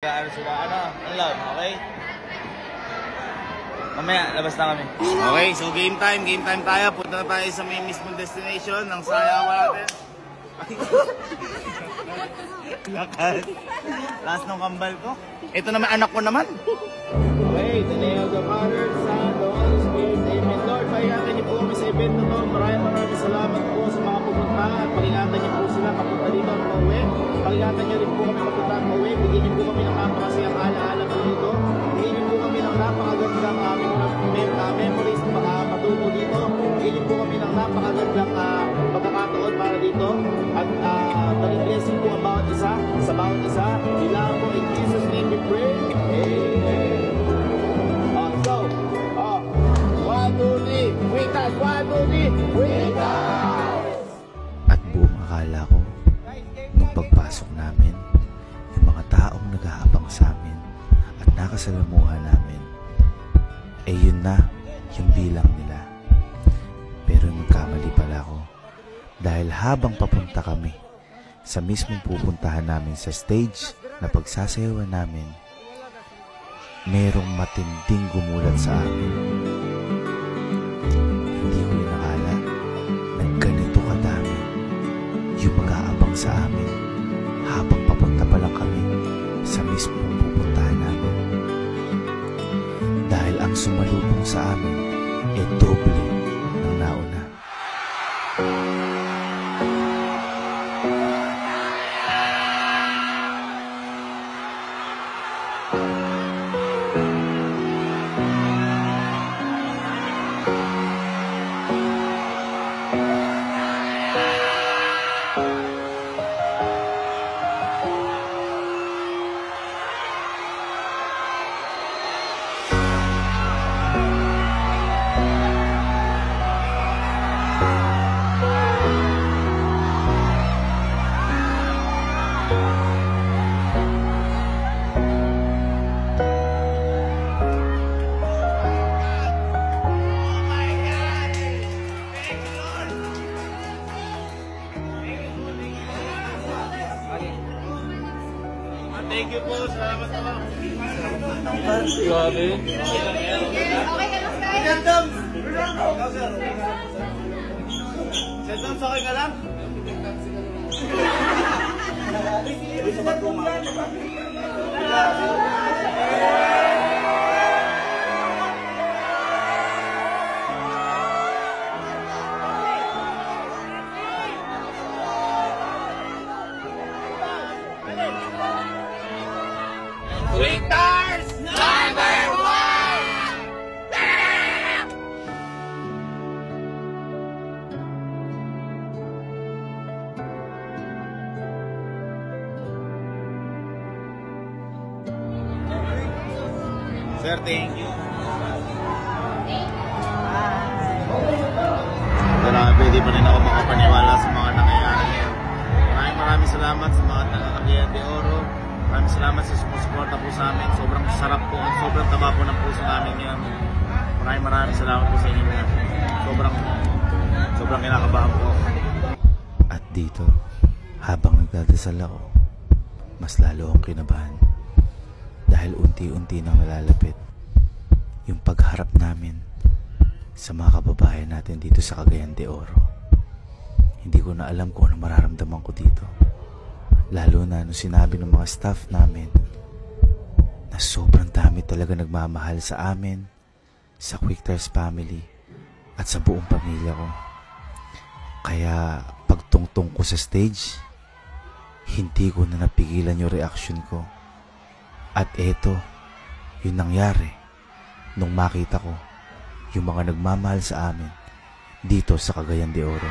Ano sila, ang love, okay? Mamaya, labas na kami. Okay, so game time tayo. Punta na tayo sa may mismong destination ng sayawa natin. Lakas. Last ng kambal ko. Ito naman, anak ko naman. Okay, the name of the Father, Son, the Holy Spirit, Amen. Lord, paingatan niyo po kami sa event na to. Maraming salamat po sa mga pumunta at pag-ingatan niyo po sila papunta dito at pauwi. Pag-ingatan niyo rin po kami papunta at pauwi. Bigyan niyo po kami ng napakasayang alaala po dito. Bigyan niyo po kami ng napakagandang memories matuto dito. Bigyan niyo po kami ng napakagandang pagkakataon para dito. At maging blessing po ang bawat isa sa bawat isa. Kailangan po in Jesus' name we pray. Amen. So, 1, 2, 3, wait us! 1, 2, 3, wait us! At buong akala ko, nung pagpasok namin, yung mga taong nag-aabang sa amin at nakasalamuhan namin, eh yun na yung bilang nila. Pero nagkamali pala ako dahil habang papunta kami sa mismong pupuntahan namin sa stage na pagsasayawan namin, merong matinding gumulat sa amin. Hindi ko inakala na ganito kadami yung mag-aabang sa amin habang papunta pa lang kami sa mismong pupuntahan namin. Dahil ang sumalubong sa amin ay doble ng nauna. Thank you po, salamat po. Grabe. Okay ka lang, Sky? Sentence, okay ka lang? Victors number 1! Sir, thank you. Pwede pa rin ako makapaniwala sa mga nangyayari ngayon. Maraming salamat sa mga taga-Cagayan de Oro. Maraming salamat sa sumusuporta po sa amin. Sobrang sarap po at sobrang taba po ng puso namin ngayon. Maraming salamat po sa inyo ngayon. Sobrang kinakabahan po. At dito, habang nagdadasal ako, mas lalo akong kinabahan. Dahil unti-unti nang nalalapit yung pagharap namin sa mga kababayan natin dito sa Cagayan de Oro. Hindi ko na alam kung ano mararamdaman ko dito. Lalo na nung sinabi ng mga staff namin na sobrang dami talaga nagmamahal sa amin, sa Quicktars family, at sa buong pamilya ko. Kaya pagtungtong ko sa stage, hindi ko na napigilan yung reaction ko. At eto, yung nangyari nung makita ko yung mga nagmamahal sa amin dito sa Cagayan de Oro.